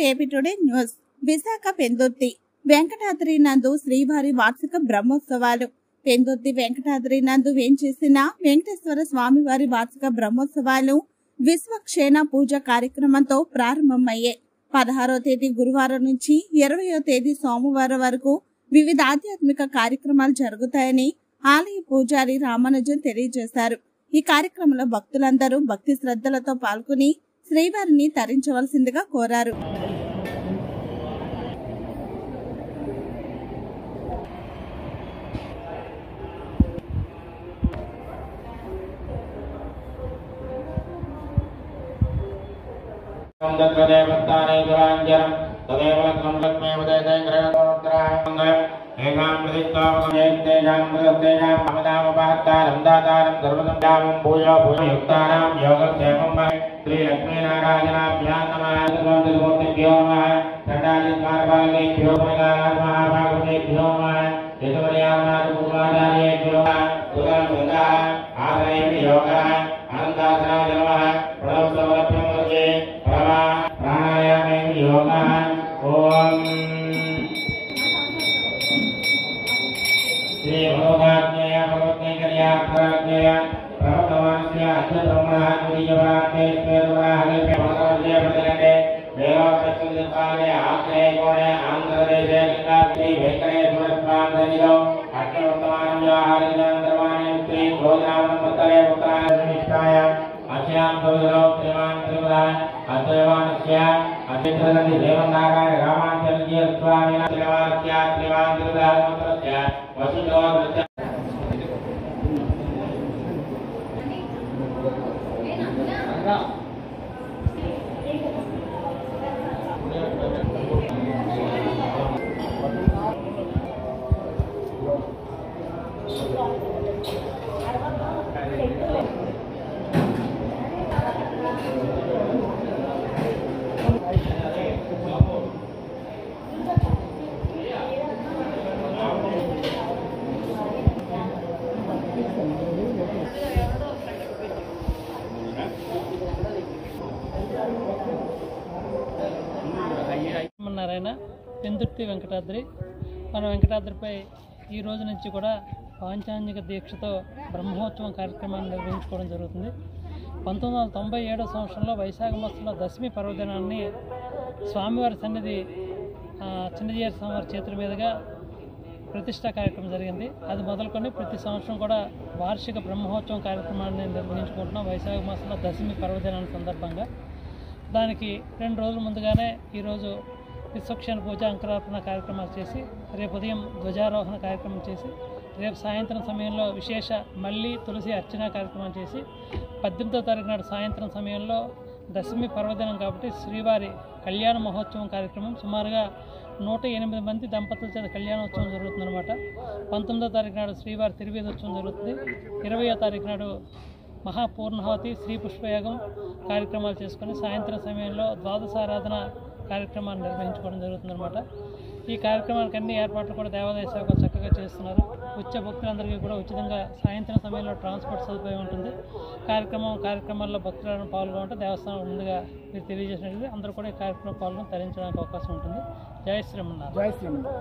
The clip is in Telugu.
AP today news. Visakha Pendurthi Venkatadri నందు శ్రీవారి వార్షిక బ్రహ్మోత్సవాలు. పెందుర్తి వెంకటాద్రి నందు వేంచేసిన వెంకటేశ్వర స్వామివారి వార్షిక బ్రహ్మోత్సవాలు విశ్వక్షేణ పూజ కార్యక్రమంతో ప్రారంభమయ్యాయి. 16వ తేదీ గురువారం నుంచి 20వ తేదీ సోమవారం వరకు వివిధ ఆధ్యాత్మిక కార్యక్రమాలు జరుగుతాయని ఆలయ పూజారి రామానుజన్ తెలియజేశారు. ఈ కార్యక్రమంలో భక్తులందరూ భక్తి శ్రద్ధలతో పాల్గొని శ్రీవారిని తరించవలసిందిగా కోరారు. श्री लक्ष्मी नारायणाभ्यां नमः। सर्वदेवतेभ्यो नमः। चंडालिद्वारपालेभ्यो नमः। महाभागवतेभ्यो नमः। यशोमयानाथकुमारार्येभ्यो नमः। सुगन्धः आश्रययोगः अनन्तासनाय नमः। प्रणवसौरभ्यं मध्ये प्राणायामे योगः। ओम श्री भगवताज्ञया भगवत्कर्या प्राज्ञया प्रभवमानस्य अच्युतब्रह्मणः द्वितीयपरात्मे स्वेदवराहने भगवतस्य प्रतिगणे देवोपस्थितपाले आश्रये कोणे आन्ध्रदेशे गंगाश्री वेंकटेश्वर स्वामिनिधौ अष्टवर्तमानं व्याहारिणान्तरमाणं श्री भोजनामन्तरे पुत्रानिष्ठाय अस्यां भोजनौ श्रीमान् श्रीमदः अद्वैवानस्य अतिथि देवनारायण रामाचार्य स्वामिनः श्रीवास्य श्रीमान् श्रीमदः मंत्रस्य वसुतो నారాయణ పెందుర్తి వెంకటాద్రి. మన వెంకటాద్రిపై ఈ రోజు నుంచి కూడా పాంచాంగిక దీక్షతో బ్రహ్మోత్సవం కార్యక్రమాన్ని నిర్వహించుకోవడం జరుగుతుంది. 1997 సంవత్సరంలో వైశాఖ మాసంలో దశమి పర్వదినాన్ని స్వామివారి సన్నిధి చిన్నజీయర్ స్వామివారి చేతుల మీదుగా ప్రతిష్టా కార్యక్రమం జరిగింది. అది మొదలుకొని ప్రతి సంవత్సరం కూడా వార్షిక బ్రహ్మోత్సవం కార్యక్రమాన్ని నిర్వహించుకుంటున్నాం. వైశాఖ మాసంలో దశమి పర్వదినాన్ని సందర్భంగా దానికి 2 రోజుల ముందుగానే ఈరోజు విశ్వక్షేణ పూజ అంకురార్పణ కార్యక్రమాలు చేసి రేపు ఉదయం ధ్వజారోహణ కార్యక్రమం చేసి రేపు సాయంత్రం సమయంలో విశేష మళ్ళీ తులసి అర్చన కార్యక్రమం చేసి 18వ తారీఖు నాడు సాయంత్రం సమయంలో దశమి పర్వదినం కాబట్టి శ్రీవారి కళ్యాణ మహోత్సవం కార్యక్రమం సుమారుగా 108 మంది దంపతుల చేత కళ్యాణోత్సవం జరుగుతుందన్నమాట. 19వ తారీఖు నాడు శ్రీవారి తిరువేదోత్సవం జరుగుతుంది. 20వ తారీఖు నాడు మహాపూర్ణాహుతి శ్రీ పుష్పయాగం కార్యక్రమాలు చేసుకొని సాయంత్రం సమయంలో ద్వాదశారాధన కార్యక్రమాన్ని నిర్వహించుకోవడం జరుగుతుందన్నమాట. ఈ కార్యక్రమానికి అన్ని ఏర్పాట్లు కూడా దేవాదాయ శాఖ చక్కగా చేస్తున్నారు. వచ్చే భక్తులందరికీ కూడా ఉచితంగా సాయంత్రం సమయంలో ట్రాన్స్పోర్ట్ సదుపాయం ఉంటుంది. కార్యక్రమాల్లో భక్తులను పాల్గొంటే దేవస్థానం ముందుగా మీరు తెలియజేసినట్లయితే అందరూ కూడా ఈ కార్యక్రమం పాల్గొని తరించడానికి అవకాశం ఉంటుంది. జై శ్రీమన్నారాయణ.